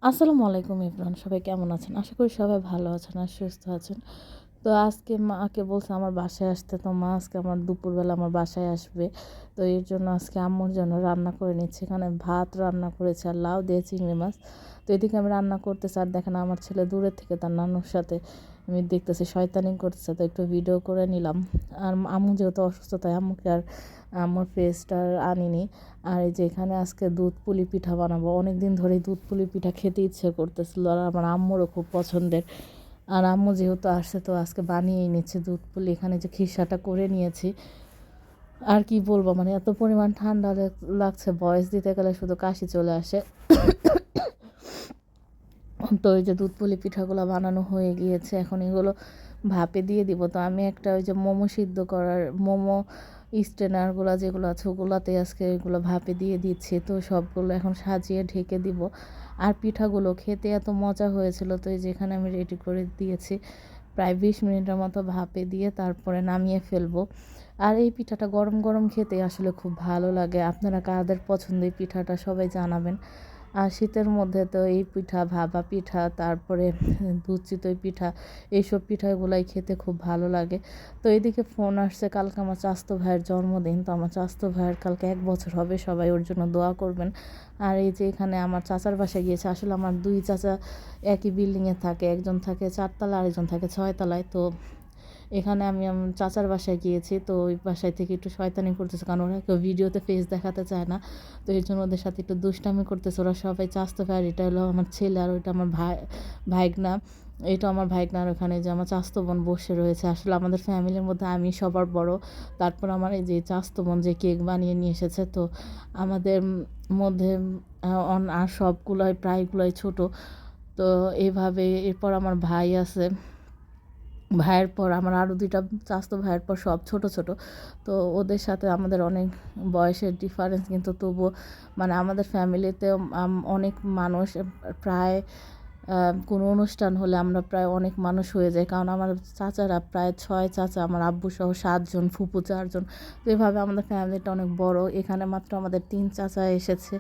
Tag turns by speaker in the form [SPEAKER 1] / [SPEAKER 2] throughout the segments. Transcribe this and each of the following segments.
[SPEAKER 1] আসসালামু আলাইকুম এভরিওয়ান, সবাই কেমন আছেন? আশা করি সবাই ভালো আছেন আর সুস্থ আছেন। তো আজকে মাকে বলছে আমার বাসায় আসতে, তো মা আজকে আমার দুপুরবেলা আমার বাসায় আসবে। তো এর জন্য আজকে আম্মুর জন্য রান্না করে নিচ্ছি। এখানে ভাত রান্না করেছি আর লাউ দিয়ে চিংড়ি মাছ। তো এদিকে আমি রান্না করতেছি আর দেখেন আমার ছেলে দূরের থেকে তার নানুর সাথে আমি দেখতেছি শয়তানি করতেছে, তো একটু ভিডিও করে নিলাম। আর আম্মু যেহেতু অসুস্থ তাই আম্মুকে আর আম্মুর ফেসটা আর আনিনি। আর এই যে এখানে আজকে দুধ পুলি পিঠা বানাবো, অনেক দিন ধরেই দুধ পুলি পিঠা খেতে ইচ্ছে করতেছিল আর আমার আম্মুরও খুব পছন্দের। আর আম্মু যেহেতু আসছে তো আজকে বানিয়েই নিচ্ছে দুধ পুলি। এখানে যে খিসাটা করে নিয়েছি, আর কি বলবো, মানে এত পরিমাণ ঠান্ডা লাগছে, ভয়েস দিতে গেলে শুধু কাশি চলে আসে। তো ওই যে দুধ পুলি পিঠাগুলো বানানো হয়ে গিয়েছে, এখন এগুলো ভাপে দিয়ে দিব। তো আমি একটা ওই যে মোমো সিদ্ধ করার মোমো স্ট্রেনারগুলো যেগুলো আছে ওগুলোতে আজকে এগুলো ভাপে দিয়ে দিচ্ছি। তো সবগুলো এখন সাজিয়ে ঢেকে দিব। আর পিঠাগুলো খেতে এত মজা হয়েছিল, তো এই যেখানে আমি রেডি করে দিয়েছি, প্রায় 20 মিনিটের মতো ভাপে দিয়ে তারপরে নামিয়ে ফেলবো। আর এই পিঠাটা গরম গরম খেতে আসলে খুব ভালো লাগে। আপনারা কাদের পছন্দ এই পিঠাটা সবাই জানাবেন। আর শীতের মধ্যে তো এই পিঠা, ভাপা পিঠা, তারপরে দুধ চিতই পিঠা, এইসব পিঠাগুলাই খেতে খুব ভালো লাগে। তো এদিকে ফোন আসছে, কালকে আমার চাচাতো ভাইয়ের জন্মদিন। তো আমার চাচাতো ভাইয়ের কালকে 1 বছর হবে, সবাই ওর জন্য দোয়া করবেন। আর এই যে এখানে আমার চাচার বাসায় গিয়েছে, আসলে আমার 2 চাচা একই বিল্ডিংয়ে থাকে, একজন থাকে 4 তলা আরেকজন থাকে 6 তলায়। তো এখানে আমি আমার চাচার বাসায় গিয়েছি, তো ওই বাসায় থেকে একটু শয়তানি করতেছে, কারণ ওরা কেউ ভিডিওতে ফেস দেখাতে চায় না। তো এর জন্য ওদের সাথে একটু দুষ্টামি করতেছে। ওরা সবাই চাচাতো ভাই, আর এটা হলো আমার ছেলে, আর ওইটা আমার ভাইগনা। এটা আমার ভাইগনার ওখানে যে আমার চাচাতো বোন বসে রয়েছে। আসলে আমাদের ফ্যামিলির মধ্যে আমি সবার বড়। তারপর আমার এই যে চাচাতো বোন যে কেক বানিয়ে নিয়ে এসেছে, তো আমাদের মধ্যে আর সবগুলোই প্রায়গুলোই ছোট। তো এইভাবে এরপর আমার ভাই আছে, ভাইয়ের পর আমার আরও 2টা চাচাতো ভাইয়ের পর সব ছোট ছোট। তো ওদের সাথে আমাদের অনেক বয়সের ডিফারেন্স, কিন্তু তবুও মানে আমাদের ফ্যামিলিতে অনেক মানুষ, প্রায় কোনো অনুষ্ঠান হলে আমরা প্রায় অনেক মানুষ হয়ে যাই, কারণ আমার চাচারা প্রায় 6 চাচা, আমার আব্বু সহ 7 জন, ফুপু 4 জন। তো এভাবে আমাদের ফ্যামিলিটা অনেক বড়। এখানে মাত্র আমাদের 3 চাচা এসেছে,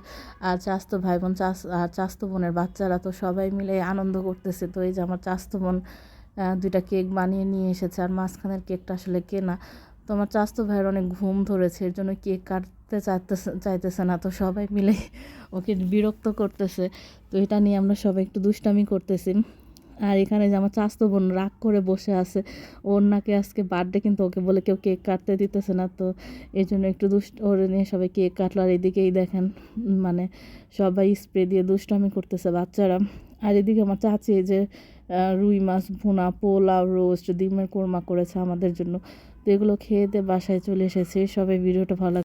[SPEAKER 1] আর চাচাতো ভাই বোন আর চাচাতো বোনের বাচ্চারা তো সবাই মিলে আনন্দ করতেছে। তো এই যে আমার চাচাতো বোন 2টা কেক বানিয়ে নিয়ে এসেছে, আর মাঝখানের কেকটা আসলে কেনা। তো আমার চাচাতো ভাইয়ের অনেক ঘুম ধরেছে, এর জন্য কেক কাটতে চাইতেছে না, তো সবাই মিলে ওকে বিরক্ত করতেছে। তো এটা নিয়ে আমরা সবাই একটু দুষ্টামি করতেছি। আর এখানে যে আমার চাচাতো বোন রাগ করে বসে আছে, ওর নাকি আজকে বার্থডে, কিন্তু ওকে বলে কেউ কেক কাটতে দিতেছে না। তো এই জন্য একটু ওরে নিয়ে সবাই কেক কাটলো। আর এদিকেই দেখেন মানে সবাই স্প্রে দিয়ে দুষ্টামি করতেছে বাচ্চারা। আর এদিকে আমার চাচি এই যে রুই মাছ ভুনা, পোলাও, রোস্ট, ডিমের কোরমা করেছে আমাদের জন্য। তো এগুলো খেয়ে দিয়ে বাসায় চলে এসেছি। সবাই ভিডিওটা ভালো